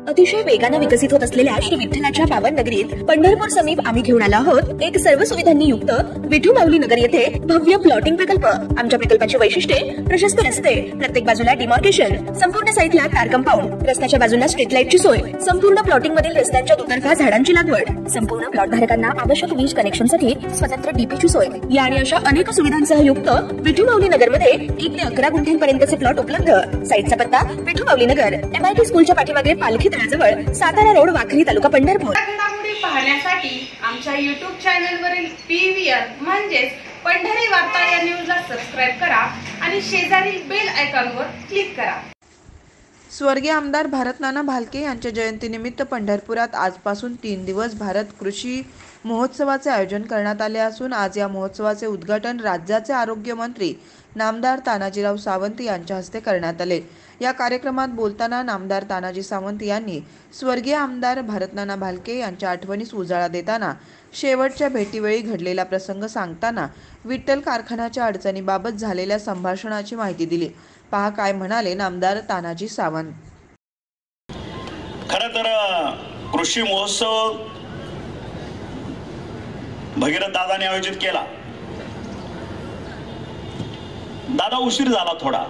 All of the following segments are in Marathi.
अतिशय वेगाने विकसित होत असलेल्या श्री विठ्ठलाच्या पावन नगरीत पंढरपूर समीप आम्ही घेऊन आलो आहोत एक सर्व सुविधांनी युक्त विठू माऊली नगर येथे भव्य प्लॉटिंग प्रकल्प। आमच्या प्रकल्पाची वैशिष्ट्ये प्रशस्त रस्ते, प्रत्येक बाजूला डिमार्केशन, संपूर्ण साईटला कार कंपाऊंड, रस्त्याच्या बाजूला स्ट्रीट लाईटची सोय, संपूर्ण प्लॉटिंग मधील रस्त्यांच्या दुतर्फा झाडांची लागवड, संपूर्ण प्लॉट धारकांना आवश्यक वीज कनेक्शनसाठी स्वतंत्र डीपीची सोय या आणि अशा अनेक सुविधांसह युक्त विठू माऊली नगर मध्ये 1 ते 11 गुंठ्यांपर्यंतचे प्लॉट उपलब्ध। साईटचा पत्ता विठू माऊली नगर, MIT स्कूलच्या पाठीमागे पालखी तळाजवळ, सातारा रोड, वाखरी तालुका पंढरपूर। घडामोडी पाहण्यासाठी आमच्या YouTube चॅनलवरील PVR म्हणजेच पंढरी वार्ता या न्यूजला सबस्क्राइब करा आणि शेजारील बेल आयकॉनवर क्लिक करा। स्वर्गीय आमदार भारतनाना भालके यांच्या जयंतीनिमित्त पंढरपुरात आजपासून 3 दिवस भारत कृषी महोत्सवाचे आयोजन करण्यात आले असून आज या महोत्सवाचे उद्घाटन राज्याचे आरोग्य मंत्री नामदार तानाजीराव सावंत यांच्या हस्ते करण्यात आले। या कार्यक्रमात बोलताना नामदार तानाजी सावंत यांनी स्वर्गीय आमदार भारतनाना भालके यांच्या आठवणीस उजाळा देताना शेवटच्या भेटीवेळी घडलेला प्रसंग सांगताना विठ्ठल कारखान्याच्या अडचणीबाबत झालेल्या संभाषणाची माहिती दिली। पहा काय म्हणाले नामदार तानाजी सावंत। खरं तर कृषी महोत्सव भगीरथ दादाने आयोजित केला। दादा उशीर झाला थोडा।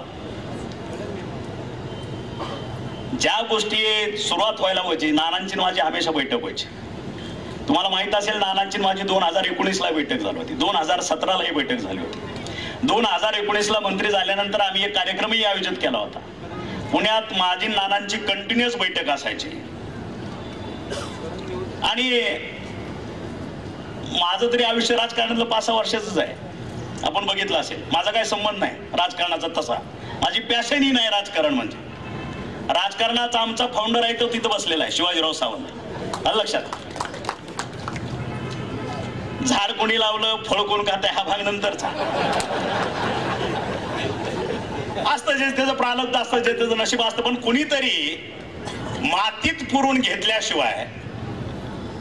ज्या गोष्टी सुरुवात व्हायला व्हायची, नानांची माझी हमेशा बैठक व्हायची। तुम्हाला माहित असेल नानांची माझी 2019 ला बैठक झाली होती, 2017 ला ही बैठक झाली होती। 2019 ला मंत्री झाल्यानंतर आम्ही एक कार्यक्रमही आयोजित केला होता। पुण्यात माझी नानांची कंटिन्युअस बैठक असायची आणि माझं तरी आयुष्य राजकारणातलं 5-6 वर्षाचंच आहे। आपण बघितलं असेल, माझा काही संबंध नाही राजकारणाचा तसा, माझी पॅशनही नाही राजकारण। म्हणजे राजकारणाचा आमचा फाउंडर आहे तो तिथं बसलेला आहे, शिवाजीराव सावंत। लक्षात, झाड कोणी लावलं फळ कोण खाते हा भाग नंतरचा असतं, जे त्याचं प्रारब्ध असतं, जे त्याचं नशीब असतं। पण कुणीतरी मातीत पुरून घेतल्याशिवाय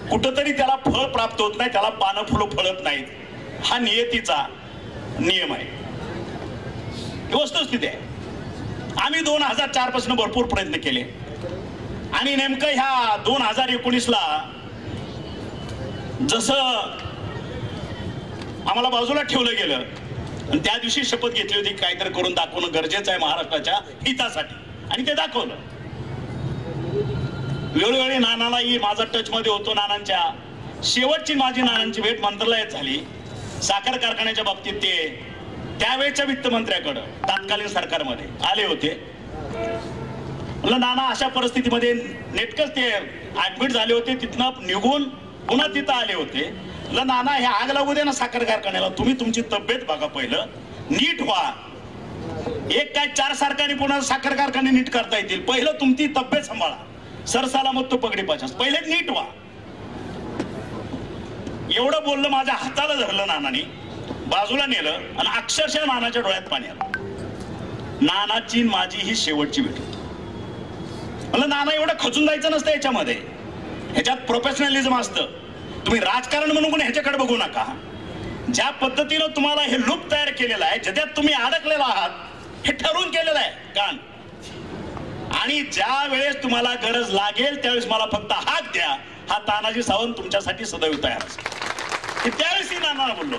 कुठंतरी त्याला फळ प्राप्त होत नाही, त्याला पानं फुलं फळत नाहीत। हा नियतीचा नियम आहे, वस्तुस्थिती आहे। आम्ही 2004 पासून भरपूर प्रयत्न केले आणि नेमकं ह्या 2019 ला जसं आम्हाला बाजूला ठेवलं गेलं आणि त्या दिवशी शपथ घेतली होती काहीतरी करून दाखवणं गरजेचं आहे महाराष्ट्राच्या हितासाठी, आणि ते दाखवलं। वेळोवेळी नानालाही माझा टच मध्ये होतो। नानांच्या शेवटची माझी नानांची भेट मंत्रालयात झाली। साखर कारखान्याच्या बाबतीत ते त्यावेळच्या वित्तमंत्र्याकडे तत्कालीन सरकारमध्ये आले होते। म्हणलं नाना अशा परिस्थितीमध्ये नेटकच ते ऍडमिट झाले होते, तिथनं निघून पुन्हा तिथं आले होते। म्हणलं नाना हे आग लागू दे ना साखर कारखान्याला, तुम्ही तुमची तब्येत बघा, पहिलं नीट व्हा। एक काय 4 सरकारी पुन्हा साखर कारखाने नीट करता येतील, पहिलं तुमची तब्येत सांभाळा, सरसालामत तो पगडी पाचास, पहिले नीट व्हा। एवढं बोललं, माझ्या हाताला धरलं नानानी, बाजूला नेलं आणि अक्षरशः नानाच्या डोळ्यात पाणी आलं। नानाची माझी ही शेवटची भेट होती। म्हणलं नाना एवढं खचून जायचं नसतं याच्यामध्ये, ह्याच्यात प्रोफेशनलिझम असतं। तुम्ही राजकारण म्हणून ह्याच्याकडे बघू नका। ज्या पद्धतीनं तुम्हाला हे लूप तयार केलेलं आहे, ज्याच्यात तुम्ही अडकलेला आहात, हे ठरवून केलेलं आहे कान, आणि ज्या वेळेस तुम्हाला गरज लागेल त्यावेळेस मला फक्त हाक द्या, हा तानाजी सावंत तुमच्यासाठी सदैव तयार असेल। त्यावेळेस ही नानाला बोललो।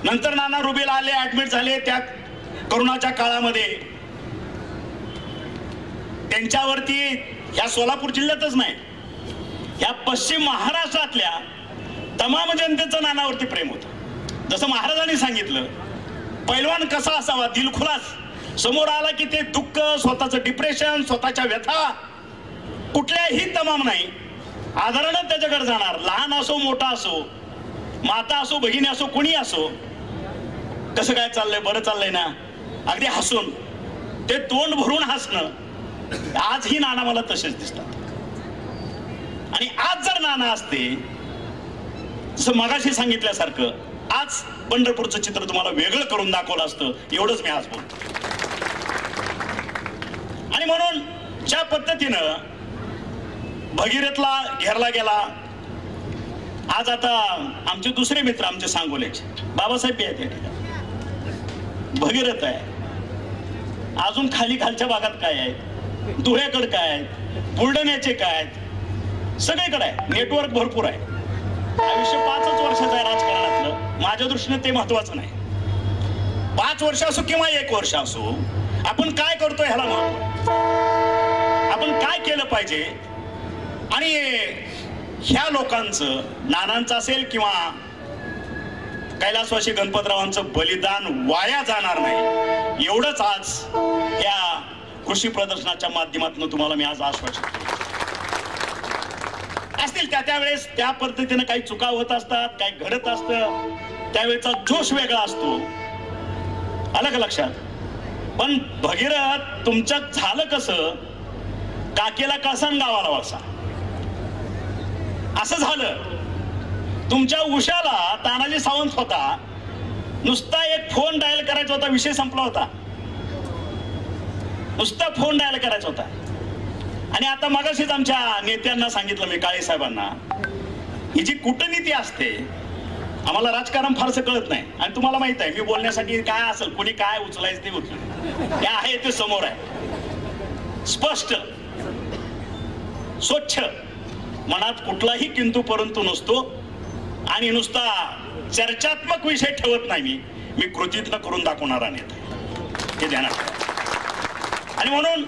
नंतर नाना रुबेला आले, ऍडमिट झाले। त्या करोनाच्या काळामध्ये त्यांच्यावरती या सोलापूर जिल्ह्यातच नाही, या पश्चिम महाराष्ट्रातल्या तमाम जनतेचं नानावरती प्रेम होतं। जसं महाराजांनी सांगितलं, पैलवान कसा असावा, दिलखुलास, समोर आला की ते दुःख, स्वतःचं डिप्रेशन, स्वतःच्या व्यथा कुठल्याही तमाम नाही, आदरानं त्याच्याकडे जाणार। लहान असो मोठा असो, माता असो बहिणी असो, कोणी असो, कसं काय चाललंय, बरं चाललंय ना, अगदी हसून ते तोंड भरून हसणं, आजही नाना मला तसेच दिसतात। आणि आज जर नाना असते, जसं मगाशी सांगितल्यासारखं, आज पंढरपूरचं चित्र तुम्हाला वेगळं करून दाखवलं असतं, एवढंच मी आज बोलतो। आणि म्हणून ज्या पद्धतीनं भगीरथला घेरला गेला, आज आता आमचे दुसरे मित्र, आमचे सांगोल्याचे बाबासाहेब आहेत, भगीरथ आहे, अजून खाली खालच्या भागात काय आहे, धुळ्याकडे काय, बुलढाण्याचे काय, सगळीकडे आहे. नेटवर्क भरपूर आहे. आयुष्य 5च वर्षाचं आहे राजकारणातलं. माझ्या दृष्टीने ते महत्वाचं नाही. 5 वर्ष असो किंवा 1 वर्ष असो, आपण काय करतोय ह्याला महत्व. आपण काय केलं पाहिजे. आणि ह्या लोकांचं, नानांचं असेल किंवा कैलासवासी गणपतरावांचं बलिदान वाया जाणार नाही, एवढंच आज या कृषी प्रदर्शनाच्या माध्यमातून तुम्हाला मी आज आश्वासन देतो. असतील त्यावेळेस त्या पद्धतीने काही चुका होत असतात, काही घडत असतं, त्यावेळेचा जोश वेगळा असतो, अलग लक्षात. पण भगीरथ तुमच्यात झालं कसं, काकेला कळसा आणि गावाला वळसा असं झालं. तुमच्या उशाला तानाजी सावंत होता, नुसता एक फोन डायल करायचा होता, विषय संपला होता. नुसता फोन डायल करायचा होता. आणि आता मगाशीच आमच्या नेत्यांना सांगितलं मी, काळे साहेबांना, ही जी कूटनीती असते, आम्हाला राजकारण फारसं कळत नाही. आणि तुम्हाला माहित आहे मी बोलण्यासाठी काय असेल, कोणी काय उचलायचं ते उचल, हे आहे ते समोर आहे. स्पष्ट, स्वच्छ, मनात कुठलाही किंतु परंतु नसतो. आणि नुसता चर्चात्मक विषय ठेवत नाही मी कृतीतनं करून दाखवणारा नेता, हे ध्यानात ठेवा. आणि म्हणून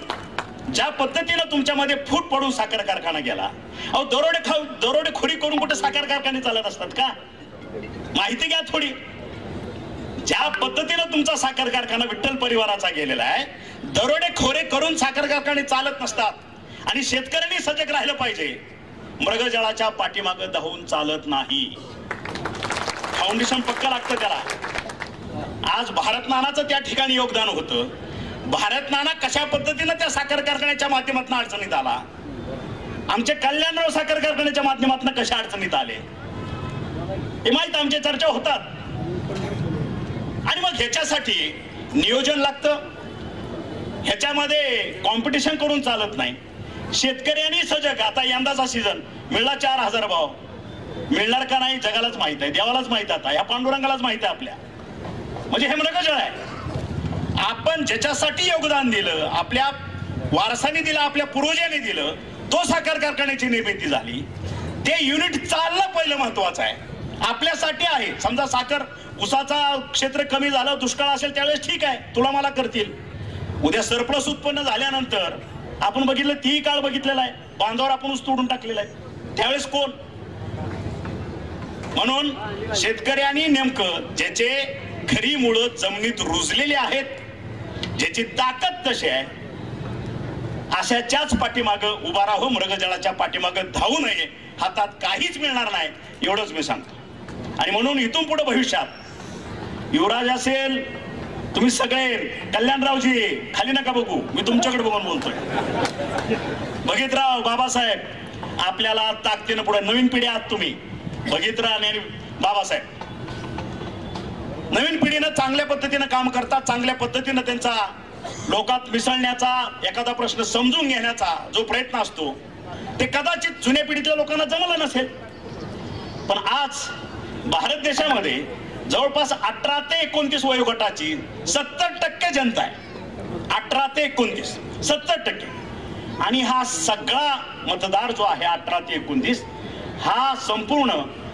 ज्या पद्धतीनं तुमच्यामध्ये फूट पडून साखर कारखाना गेला, अहो दरोडेखोरी करून कुठे साखर कारखाने चालत असतात का? माहिती घ्या थोडी. ज्या पद्धतीनं तुमचा साखर कारखाना विठ्ठल परिवाराचा गेलेला आहे, दरोडेखोरी करून साखर कारखाने चालत नसतात. आणि शेतकऱ्यांनी सजग राहिलं पाहिजे. मृगजळाच्या पाठीमागं धावून चालत नाही. फाउंडेशन पक्का लागतं त्याला. आज भारत नानाचं त्या ठिकाणी योगदान होतं. भारत नाना कशा पद्धतीनं त्या साखर कारखान्याच्या माध्यमातून अडचणीत आला, आमचे कल्याणराव साखर कारखान्याच्या माध्यमातून कशा अडचणीत आले, हे माहित आमच्या चर्चा होतात. आणि मग ह्याच्यासाठी नियोजन लागतं. ह्याच्यामध्ये कॉम्पिटिशन करून चालत नाही. शेतकऱ्यांनी सजग. आता यंदाचा सीझन मिळला 4000 भाव, मिळणार का नाही जगालाच माहित आहे, देवालाच माहित. आता या पांडुरंगालाच माहित आहे आपल्या. म्हणजे हे मृगजळ आहे. आपण ज्याच्यासाठी योगदान दिलं, आपल्या वारसाने दिलं, आपल्या पूर्वजांनी दिलं, तो साखर कारखान्याची निर्मिती झाली. ते युनिट चाललं पहिलं महत्वाचं आहे. आपल्यासाठी आहे. समजा साखर ऊसाचा क्षेत्र कमी झालं, दुष्काळ असेल त्यावेळेस ठीक आहे, तुला मला करतील. उद्या सरप्लस उत्पन्न झाल्यानंतर आपण बघितलं, तीही काळ बघितलेला आहे, बांधावर आपण ऊस तोडून टाकलेला आहे, त्यावेळेस कोण? म्हणून शेतकऱ्यांनी नेमकं ज्याचे खरी मुळं जमिनीत रुजलेली आहेत, ज्याची ताकद तशी आहे, अशाच्याच पाठीमागं उभा राहू. मृगजळाच्या पाठीमागं धावू नये. हातात काहीच मिळणार नाही, एवढंच मी सांगतो. आणि म्हणून इथून पुढे भविष्यात युवराज असेल, तुम्ही सगळे, कल्याणरावजी खाली नका बघू, मी तुमच्याकडे बघून बोलतोय. बघितराव, बाबासाहेब, आपल्याला ताकदीनं पुढे नवीन पिढी आहात तुम्ही. बघितराव आणि बाबासाहेब नवीन पिढीनं चांगल्या पद्धतीनं काम करतात. चांगल्या पद्धतीनं त्यांचा लोकात मिसळण्याचा, एखादा प्रश्न समजून घेण्याचा जो प्रयत्न असतो, ते कदाचित जुन्या पिढीतल्या लोकांना जमलं नसेल. पण आज भारत देशामध्ये जवळपास 18 ते 29 वयोगटाची 70% जनता आहे. 18 ते 29 70%. आणि हा सगळा मतदार जो आहे 18 ते 29, हा संपूर्ण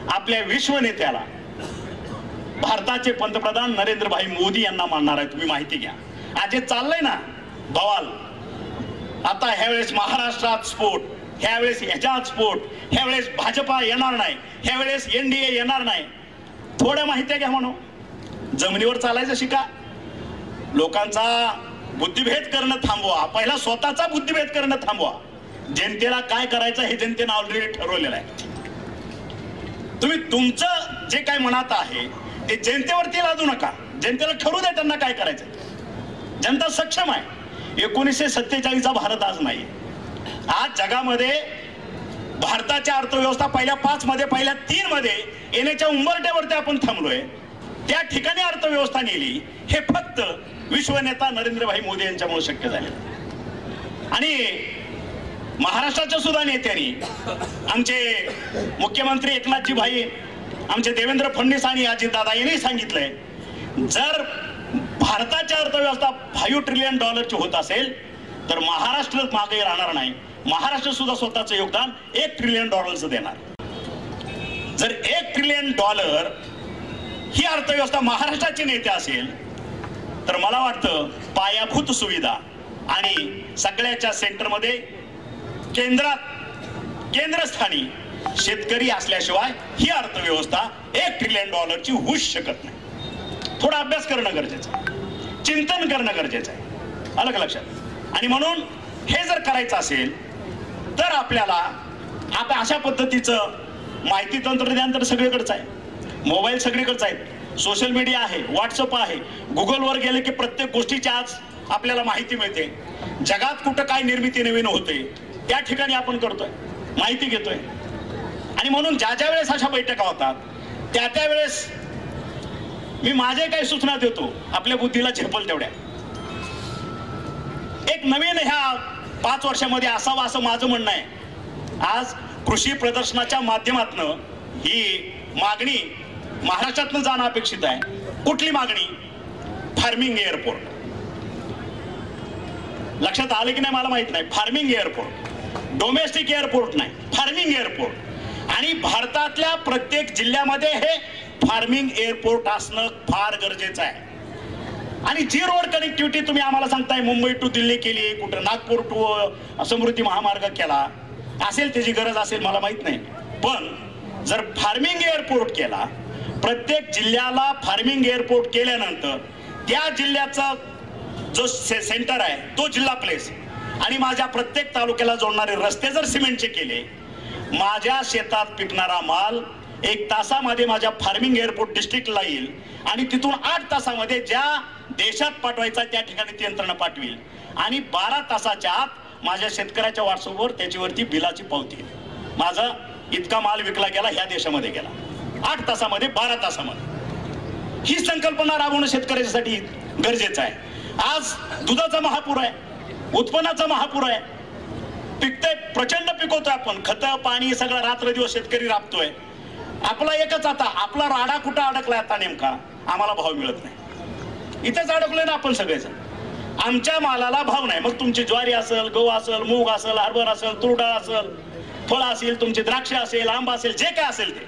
आपल्या विश्वनेत्याला, भारताचे पंतप्रधान नरेंद्रभाई मोदी यांना मानणार आहे. तुम्ही माहिती घ्या. आज जे चाललंय ना बवाल, आता ह्यावेळेस महाराष्ट्रात स्फोट, ह्यावेळेस ह्याच्यात स्फोट, ह्यावेळेस भाजपा येणार नाही, ह्यावेळेस NDA येणार नाही. थोड्या माहिती घ्या म्हणून. जमिनीवर चालायचं शिका. लोकांचा बुद्धिभेद करणं थांबवा. पहिला स्वतःचा बुद्धिभेद करणं थांबवा. जनतेला काय करायचं हे जनतेनं ऑलरेडी ठरवलेलं आहे. तुम्ही तुमचं जे काय मनात आहे ते जनतेवरती लादू नका. जनतेला ठरवू द्या त्यांना काय करायचं. जनता सक्षम आहे. 1947चा भारत आज नाही. आज जगामध्ये भारताच्या अर्थव्यवस्था पहिल्या 5 मध्ये, पहिल्या 3 मध्ये येण्याच्या उंबरठ्यावरती आपण थांबलोय. त्या ठिकाणी अर्थव्यवस्था नेली, हे फक्त विश्वनेता नरेंद्रभाई मोदी यांच्यामुळे शक्य झाले. आणि महाराष्ट्राच्या सुद्धा नेत्यांनी, आमचे मुख्यमंत्री एकनाथजी भाई, आमचे देवेंद्र फडणवीस आणि अजितदादा यांनी सांगितलंय, जर भारताची अर्थव्यवस्था $5 ट्रिलियन होत असेल तर महाराष्ट्र मागे राहणार नाही. महाराष्ट्र सुद्धा स्वतःचं योगदान $1 ट्रिलियन देणार. जर $1 ट्रिलियन ही अर्थव्यवस्था महाराष्ट्राची नेते असेल तर मला वाटतं पायाभूत सुविधा आणि सगळ्याच्या सेंटरमध्ये केंद्रस्थानी शेतकरी असल्याशिवाय ही अर्थव्यवस्था $1 ट्रिलियन होऊच शकत नाही. थोडा अभ्यास करणं गरजेचं आहे, चिंतन करणं गरजेचं आहे. आलं का लक्षात? आणि म्हणून हे जर करायचं असेल तर आपल्याला आता अशा पद्धतीचं माहिती तंत्रज्ञान तर सगळीकडचं आहे, मोबाईल सगळीकडचा आहे, सोशल मीडिया आहे, व्हॉट्सअप आहे, गुगलवर गेले की प्रत्येक गोष्टीची आज आपल्याला माहिती मिळते. जगात कुठं काय निर्मिती नवीन होते त्या ठिकाणी आपण करतोय, माहिती घेतोय. आणि म्हणून ज्या ज्या वेळेस अशा बैठका होतात त्या वेळेस मी माझे काही सूचना देतो, आपल्या बुद्धीला झेपल तेवढ्या. एक नवीन ह्या 5 वर्षामध्ये असावं असं माझं म्हणणं आहे. आज कृषी प्रदर्शनाच्या माध्यमातून ही मागणी महाराष्ट्रातनं जाणं अपेक्षित आहे. कुठली मागणी? Farming airport. लक्षात आलं की नाही मला माहित नाही. फार्मिंग एअरपोर्ट, डोमेस्टिक एअरपोर्ट नाही, फार्मिंग एअरपोर्ट. आणि भारतातल्या प्रत्येक जिल्ह्यामध्ये हे फार्मिंग एअरपोर्ट असणं फार गरजेचं आहे. आणि जी रोड कनेक्टिव्हिटी तुम्ही आम्हाला सांगताय मुंबई टू दिल्ली केली, कुठं नागपूर टू समृद्धी महामार्ग केला असेल, त्याची गरज असेल मला माहित नाही. पण जर फार्मिंग एअरपोर्ट केला, प्रत्येक जिल्ह्याला फार्मिंग एअरपोर्ट केल्यानंतर त्या जिल्ह्याचा जो सेंटर आहे तो जिल्हा प्लेस आणि माझ्या प्रत्येक तालुक्याला जोडणारे रस्ते जर सिमेंटचे केले, माझ्या शेतात पिकणारा माल 1 तासामध्ये माझ्या फार्मिंग एअरपोर्ट डिस्ट्रिक्टला येईल आणि तिथून 8 तासामध्ये ज्या देशात पाठवायचा त्या ठिकाणी ती यंत्रणा पाठवेल आणि 12 तासाच्या आत माझ्या शेतकऱ्याच्या व्हॉट्सअपवर त्याच्यावरती बिलाची पावती येईल. माझा इतका माल विकला गेला, ह्या देशामध्ये गेला, 8 तासामध्ये 12 तासामध्ये. ही संकल्पना राबवणं शेतकऱ्यासाठी गरजेचं आहे. आज दुधाचा महापूर आहे, उत्पन्नाचा महापूर आहे, पिकतंय, प्रचंड पिकवतोय आपण, खतं पाणी सगळं रात्र दिवस शेतकरी राबतोय. आपला एकच आता आपला राडा कुठं अडकलाय आता नेमका, आम्हाला भाव मिळत नाही. इथेच अडकलोय ना आपण सगळेच. आमच्या मालाला भाव नाही. मग तुमची ज्वारी असेल, गहू असेल, मूग असेल, हरभर असेल, तूर डाळ असेल, फळ असेल, तुमची द्राक्ष असेल, आंबा असेल, जे काय असेल ते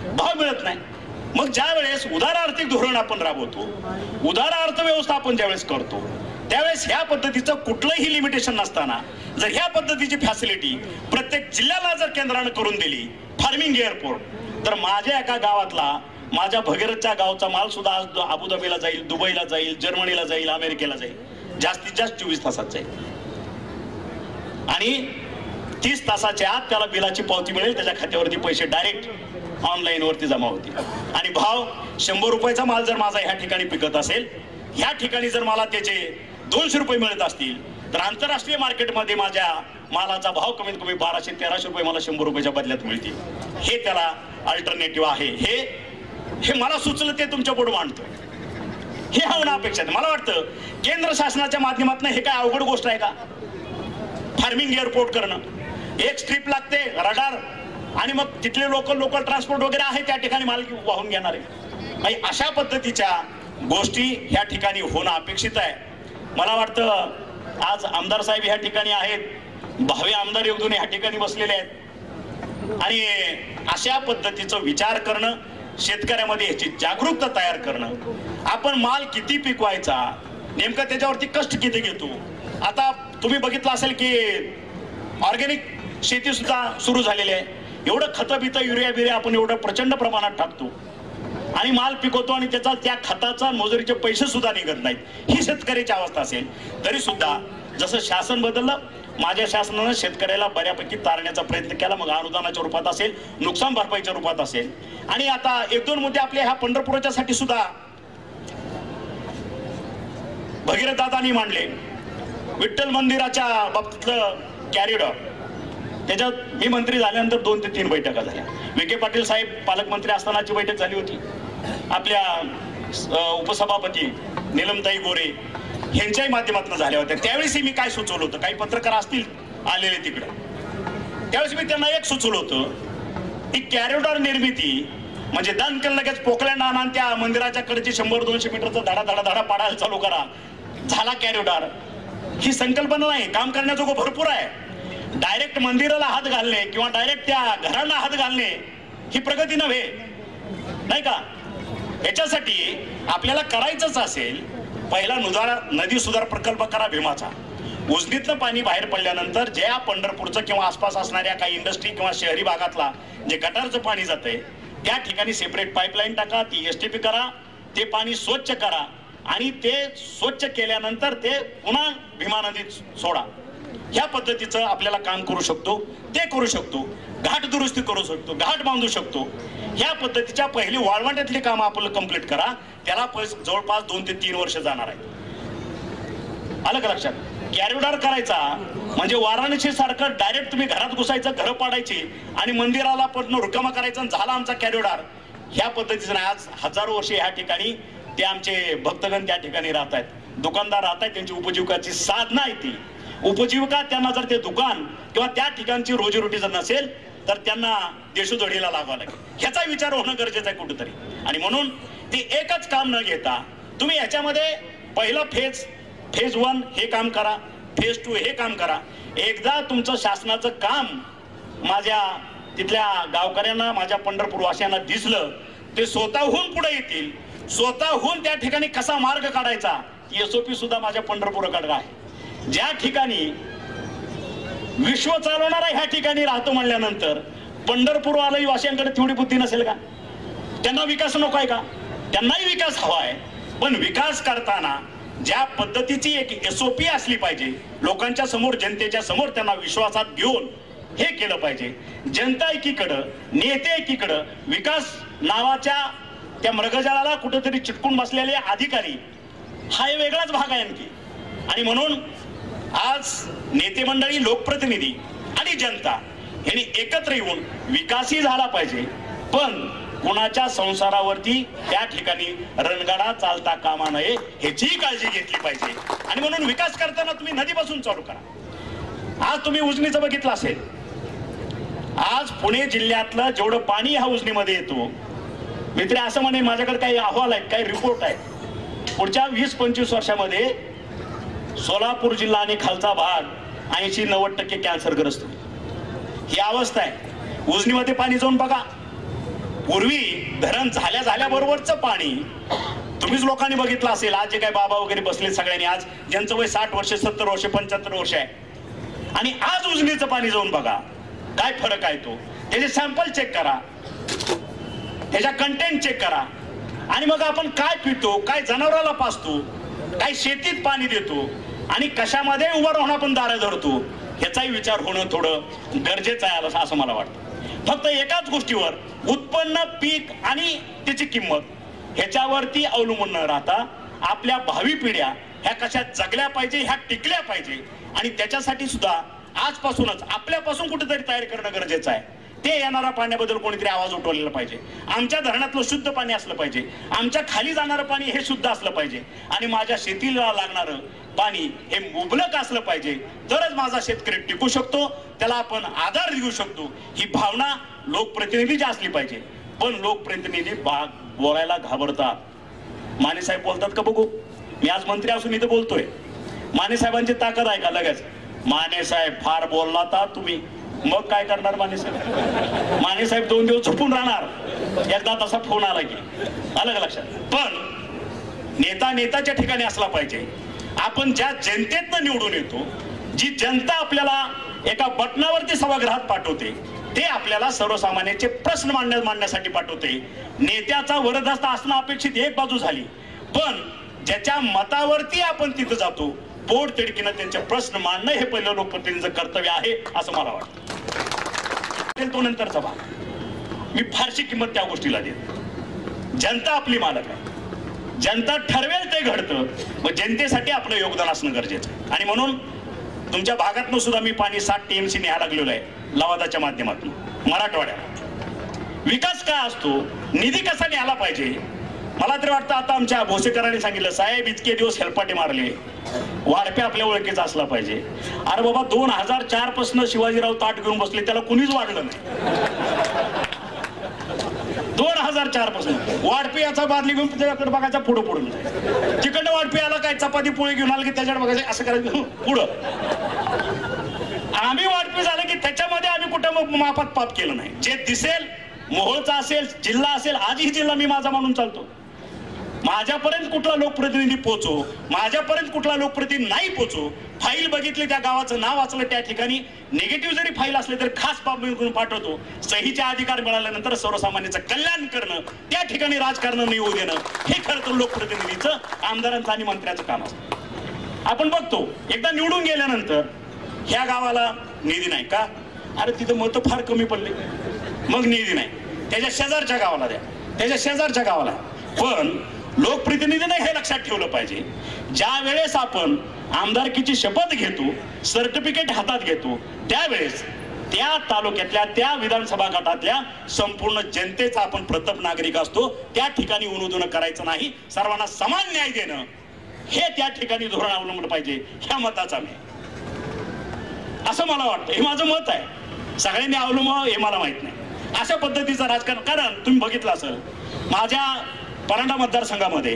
भाव मिळत नाही. मग ज्या वेळेस उदार आर्थिक धोरण आपण राबवतो, उदार अर्थव्यवस्था आपण ज्यावेळेस करतो, त्यावेळेस ह्या पद्धतीचं कुठलंही लिमिटेशन नसताना जर ह्या पद्धतीची फॅसिलिटी प्रत्येक जिल्ह्याला जर केंद्रानं करून दिली, फार्मिंग एअरपोर्ट, तर माझ्या एका गावातला, माझ्या भगीरथच्या गावचा माल सुद्धा आज अबुधाबीला जाईल, दुबईला जाईल, जर्मनीला जाईल, अमेरिकेला जाईल, जास्तीत जास्त 24 तासात जाईल. आणि 30 तासाच्या आत त्याला बिलाची पावती मिळेल, त्याच्या खात्यावरती पैसे डायरेक्ट ऑनलाईन वरती जमा होतील. आणि भाव 100 रुपयाचा माल जर माझा ह्या ठिकाणी पिकत असेल, ह्या ठिकाणी जर मला त्याचे 200 रुपये मिळत असतील, तर आंतरराष्ट्रीय मार्केटमध्ये माझ्या मालाचा भाव कमीत कमी 1200-1300 रुपये मला 100 रुपयाच्या बदल्यात मिळतील. हे त्याला अल्टरनेटिव्ह आहे. हे मला सुचलं ते तुमच्या पुढे मांडतोय. हे होणं अपेक्षित. मला वाटतं केंद्र शासनाच्या माध्यमातून हे काय अवघड गोष्ट आहे का? फार्मिंग एअरपोर्ट करणं, एक स्ट्रीप लागते, रडार, आणि मग तिथले लोकल ट्रान्सपोर्ट वगैरे आहे त्या ठिकाणी माल वाहून घेणार आहे. अशा पद्धतीच्या गोष्टी ह्या ठिकाणी होणं अपेक्षित आहे. मला वाटतं आज आमदार साहेब ह्या ठिकाणी आहेत, भावी आमदार योगदून ह्या ठिकाणी बसलेले आहेत. आणि अशा पद्धतीचं विचार करणं, शेतकऱ्यामध्ये ह्याची जागरूकता तयार करणं, आपण माल किती पिकवायचा, नेमकं त्याच्यावरती कष्ट किती घेतो. आता तुम्ही बघितलं असेल की ऑर्गॅनिक शेती सुद्धा सुरू झालेली आहे. एवढं खतं बितं, युरिया बिरिया आपण एवढं प्रचंड प्रमाणात टाकतो आणि माल पिकवतो आणि त्याचा त्या खताचा मजुरीचे पैसे सुद्धा निघत नाहीत. ही शेतकऱ्याची अवस्था असेल तरी सुद्धा जसं शासन बदललं, माझ्या शासनानं शेतकऱ्याला बऱ्यापैकी तारण्याचा प्रयत्न केला. मग अनुदानाच्या रूपात असेल, नुकसान भरपाईच्या रूपात असेल. आणि आता 1-2 मुद्दे आपले ह्या पंढरपूरच्या साठी सुद्धा भगीरथ दादांनी मांडले. विठ्ठल मंदिराच्या बाबतीतलं कॅरिडॉर, त्याच्यात मी मंत्री झाल्यानंतर 2 ते 3 बैठका झाल्या. विखे पाटील साहेब पालकमंत्री असतानाची बैठक झाली होती. आपल्या उपसभापती नीलमताई गोरे यांच्याही माध्यमातून झाल्या होत्या. त्यावेळेस मी काय सुचवलं होतं, काही पत्रकार असतील आलेले तिकडे, त्यावेळेस मी त्यांना एक सुचवलं होतं की कॅरिडॉर निर्मिती म्हणजे दणकन लगेच पोकलँड आणा, त्या मंदिराच्या कडचे 100-200 मीटरचा धडा पाडायला चालू करा, झाला कॅरिडॉर. ही संकल्पना नाही, काम करण्याजोगं भरपूर आहे. डायरेक्ट मंदिराला हात घालणे किंवा डायरेक्ट त्या घरांना हात घालणे ही प्रगती नव्हे, नाही का? याच्यासाठी आपल्याला करायचंच असेल, पहिला नदी सुधार प्रकल्प करा भीमाचा. उजनीतलं पाणी बाहेर पडल्यानंतर ज्या पंढरपूरचं किंवा आसपास असणाऱ्या काही इंडस्ट्री किंवा शहरी भागातला जे गटारचं पाणी जातंय त्या ठिकाणी सेपरेट पाईपलाईन टाका, ती STP करा, ते पाणी स्वच्छ करा आणि ते स्वच्छ केल्यानंतर ते पुन्हा भीमा नदीत सोडा. ह्या पद्धतीचं आपल्याला काम करू शकतो, ते करू शकतो. घाट दुरुस्ती करू शकतो, घाट बांधू शकतो. ह्या पद्धतीच्या पहिली वाळवंटातली कामं आपण कंप्लीट करा. त्याला जवळपास 2 ते 3 वर्ष जाणार आहे. आलं का लक्षात? कॉरिडॉर करायचा म्हणजे वाराणसी सारखं डायरेक्ट तुम्ही घरात घुसायचं, घरं पाडायची आणि मंदिराला पण रुकामा करायचा झाला आमचा कॉरिडॉर. ह्या पद्धतीचं नाही. आज हजारो वर्षे ह्या ठिकाणी ते आमचे भक्तगण त्या ठिकाणी राहत आहेत, दुकानदार राहत आहेत. त्यांची उपजीविकाची साधना आहे ती उपजीविका. त्यांना जर ते दुकान किंवा त्या ठिकाणची रोजीरोटी जर नसेल तर त्यांना देशोधडीला लागावं लागेल. ह्याचा विचार होणं गरजेचं आहे कुठेतरी. आणि म्हणून ते एकच काम न घेता तुम्ही याच्यामध्ये पहिलं फेज 1 हे काम करा, फेज 2 हे काम करा. एकदा तुमचं शासनाचं काम माझ्या तिथल्या गावकऱ्यांना, माझ्या पंढरपूरवासियांना दिसलं, ते स्वतःहून पुढे येतील. स्वतःहून त्या ठिकाणी कसा मार्ग काढायचा SOP सुद्धा माझ्या पंढरपूरकडे आहे. ज्या ठिकाणी विश्व चालवणारा ह्या ठिकाणी राहतो म्हणल्यानंतर पंढरपूरवालाही वासियांकडे तेवढी बुद्धी नसेल का? त्यांना विकास नको आहे का? त्यांनाही विकास हवा आहे, पण विकास करताना ज्या पद्धतीची एक SOP असली पाहिजे, लोकांच्या समोर, जनतेच्या समोर त्यांना विश्वासात घेऊन हे केलं पाहिजे. जनता एकीकडं, नेते एकीकडं, विकास नावाच्या त्या मृगजळाला कुठेतरी चिटकून बसलेले अधिकारी, हा एक वेगळाच भाग आहे आणखी. आणि म्हणून आज नेते मंडळी, लोकप्रतिनिधी आणि जनता यांनी एकत्र येऊन विकासही झाला पाहिजे, पण कुणाच्या संसारावरती त्या ठिकाणी रणगाडा चालता कामा नये ह्याचीही काळजी घेतली पाहिजे. आणि म्हणून विकास करताना तुम्ही नदीपासून चालू करा. आज तुम्ही उजनीचं बघितलं असेल, आज पुणे जिल्ह्यातलं जेवढं पाणी ह्या उजनीमध्ये येतो, मित्र असं म्हणे माझ्याकडे काही अहवाल आहेत, काही रिपोर्ट आहेत, पुढच्या 20-25 वर्षामध्ये सोलापूर जिल्हा आणि खालचा भाग 80-90% कॅन्सरग्रस्त होईल. ही अवस्था आहे. उजनीमध्ये पाणी जाऊन बघा. पूर्वी धरण झाल्याबरोबरचं पाणी तुम्हीच लोकांनी बघितलं असेल. आज जे काही बाबा वगैरे बसले सगळ्यांनी, आज ज्यांचं वय 60 वर्ष, 70 वर्ष, 75 वर्ष आहे, आणि आज उजनीचं पाणी जाऊन बघा काय फरक आहे. तो त्याचे सॅम्पल चेक करा, त्याच्या कंटेंट चेक करा, आणि मग आपण काय पितो, काय जनावराला पाजतो, काय शेतीत पाणी देतो आणि कशामध्ये उभं राहून आपण दारं धरतो, ह्याचाही विचार होणं थोडं गरजेचं आहे असं मला वाटतं. फक्त एकाच गोष्टीवर, उत्पन्न, पीक आणि त्याची किंमत, ह्याच्यावरती अवलंबून न राहता आपल्या भावी पिढ्या ह्या कशा जगल्या पाहिजे, ह्या टिकल्या पाहिजे, आणि त्याच्यासाठी सुद्धा आजपासूनच आपल्यापासून कुठेतरी तयारी करणं गरजेचं आहे. ते येणाऱ्या पाण्याबद्दल कोणीतरी आवाज उठवलेला पाहिजे. आमच्या धरणातलं शुद्ध पाणी असलं पाहिजे, आमच्या खाली जाणारं पाणी हे शुद्ध असलं पाहिजे, आणि माझ्या शेतीला लागणारं पाणी हे मुबलक असलं पाहिजे. तरच माझा शेतकरी टिकू शकतो, त्याला आपण आधार देऊ शकतो. ही भावना लोकप्रतिनिधीची असली पाहिजे. पण लोकप्रतिनिधी बोलायला घाबरतात. माने साहेब बोलतात का बघू? मी आज मंत्री असून इथं बोलतोय. माने साहेबांची ताकद आहे का? लगेच माने साहेब फार बोललाता तुम्ही, मग काय करणार माने साहेब? माने साहेब 2 दिवस झोपून राहणार, एकदा तसा फोन आला की. आलं का लक्षात? पण नेताच्या ठिकाणी असला पाहिजे. आपण ज्या जनतेतनं निवडून येतो, जी जनता आपल्याला एका बटनावरती सभागृहात पाठवते, ते आपल्याला सर्वसामान्यांचे प्रश्न मांडण्यासाठी पाठवते. नेत्याचा वरदहस्त असणं अपेक्षित एक बाजू झाली, पण ज्याच्या मतावरती आपण तिथं जातो, पोट तिडकीनं त्यांचे प्रश्न मांडणं हे पहिलं लोकप्रतिनिधीचं कर्तव्य आहे असं मला वाटतं. तो नंतरचा भाग. मी फारशी किंमत त्या गोष्टीला देतो. जनता आपली मालक आहे, जनता ठरवेल ते घडतं, मग जनतेसाठी आपलं योगदान असणं गरजेचं आहे. आणि म्हणून तुमच्या भागातून सुद्धा मी पाणी 60 TMC न्यायला लागलेलो आहे लवादाच्या माध्यमातून. मराठवाड्यात विकास काय असतो, निधी कसा न्यायला पाहिजे, मला तरी वाटतं आता आमच्या भोसेकरांनी सांगितलं, साहेब इतके दिवस हेलपाटे मारले, वाढपे आपल्या ओळखीचा असला पाहिजे. अरे बाबा 2004 पासून शिवाजीराव ताट घेऊन बसले, त्याला कुणीच वाढलं नाही. 2004 पासून वाढपियाचा बादली घेऊन त्याच्याकडे बघायचा, पुढं पुढून तिकडनं वाढपियाला काय चपाती पोळी घेऊन आलं की त्याच्याकडे बघायचं, असं करायचं पुढं. आम्ही वाढपी झालं की त्याच्यामध्ये आम्ही कुठं मापात पाप केलं नाही. जे दिसेल, मोहोळचा असेल, जिल्हा असेल, आजही जिल्हा मी माझा मानून चालतो. माझ्यापर्यंत कुठला लोकप्रतिनिधी पोचो, माझ्यापर्यंत कुठला लोकप्रतिनिधी नाही पोचो, फाईल बघितली, त्या गावाचं नाव वाचलं, त्या ठिकाणी निगेटिव्ह जरी फाईल असले तरी खास बाब मी पाठवतो. सहीचे अधिकार मिळाल्यानंतर सर्वसामान्यांचं कल्याण करणं, त्या ठिकाणी राजकारण नाही होऊ देणं, हे खरं तर लोकप्रतिनिधीचं, आमदारांचं आणि मंत्र्याचं काम असतं. आपण बघतो एकदा निवडून गेल्यानंतर ह्या गावाला निधी नाही का, अरे तिथं मतं फार कमी पडले, मग निधी नाही. त्याच्या शेजारच्या गावाला द्या, त्याच्या शेजारच्या गावाला. पण लोकप्रतिनिधीने हे लक्षात ठेवलं पाहिजे, ज्या वेळेस आपण आमदारकीची शपथ घेतो, सर्टिफिकेट हातात घेतो, त्यावेळेस त्या तालुक्यातल्या, त्या विधानसभा गटातल्या संपूर्ण जनतेचा आपण प्रथम नागरिक असतो. त्या ठिकाणी उणूदुणं करायचं नाही, सर्वांना समान न्याय देणं, हे त्या ठिकाणी धोरण अवलंबलं पाहिजे. ह्या मताचा मी, असं मला वाटतं, हे माझं मत आहे. सगळ्यांनी अवलंबावं हे मला माहित नाही. अशा पद्धतीचं राजकारण, कारण तुम्ही बघितलं असेल माझ्या परांडा मतदारसंघामध्ये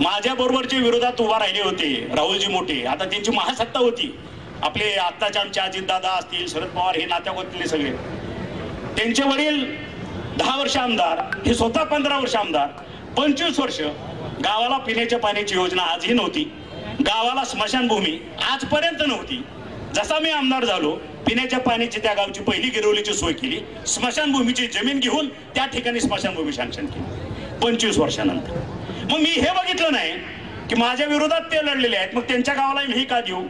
माझ्या बरोबरचे विरोधात उभा राहिले होते राहुलजी मोठे. आता त्यांची महासत्ता होती, आपले आत्ताचे आमचे अजितदादा असतील, शरद पवार, हे नात्यागोतले सगळे. त्यांचे वडील 10 वर्ष आमदार, हे स्वतः 15 वर्ष आमदार. 25 वर्ष गावाला पिण्याच्या पाण्याची योजना आजही नव्हती, गावाला स्मशानभूमी आजपर्यंत नव्हती. जसा मी आमदार झालो, पिण्याच्या पाण्याची त्या गावची पहिली गिरवलीची सोय केली, स्मशानभूमीची जमीन घेऊन त्या ठिकाणी स्मशानभूमी सँक्शन केली 25 वर्षानंतर. मग मी हे बघितलं नाही की माझ्या विरोधात ते लढलेले आहेत, मग त्यांच्या गावाला मी का देऊ.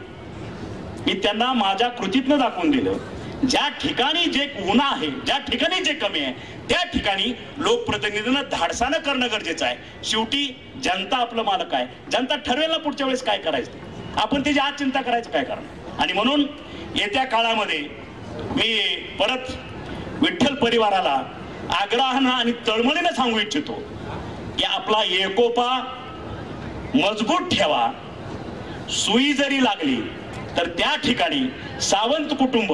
मी त्यांना माझ्या कृतीतनं दाखवून दिलं, ज्या ठिकाणी जे गुन्हा आहे, ज्या ठिकाणी जे कमी आहे, त्या ठिकाणी लोकप्रतिनिधीनं धाडसानं करणं गरजेचं आहे. शेवटी जनता आपलं मालक आहे, जनता ठरवेल ना पुढच्या वेळेस काय करायचं, आपण त्याची आज चिंता करायचं काय कारण. आणि म्हणून येत्या काळामध्ये मी परत विठ्ठल परिवाराला आग्रहानं आणि तळमळीनं सांगू इच्छितो की आपला एकोपा मजबूत ठेवा. सुई जरी लागली तर त्या ठिकाणी सावंत कुटुंब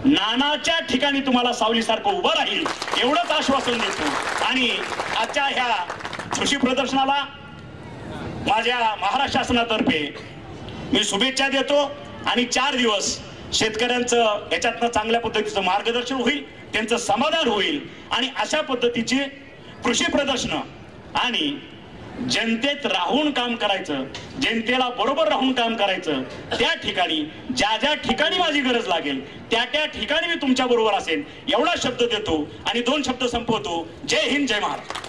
नानाच्या ठिकाणी तुम्हाला सावलीसारखं उभं राहील, एवढंच आश्वासन देतो. आणि आजच्या ह्या कृषी प्रदर्शनाला माझ्या महाराष्ट्र शासनातर्फे मी शुभेच्छा देतो. आणि 4 दिवस शेतकऱ्यांचं याच्यातनं चांगल्या पद्धतीचं मार्गदर्शन होईल, त्यांचं समाधान होईल. आणि अशा पद्धतीची कृषी प्रदर्शनं आणि जनतेत राहून काम करायचं, जनतेला बरोबर राहून काम करायचं. त्या ठिकाणी ज्या ज्या ठिकाणी माझी गरज लागेल त्या त्या ठिकाणी मी तुमच्या बरोबर असेल, एवढा शब्द देतो आणि 2 शब्द संपवतो. जय हिंद, जय महाराष्ट्र.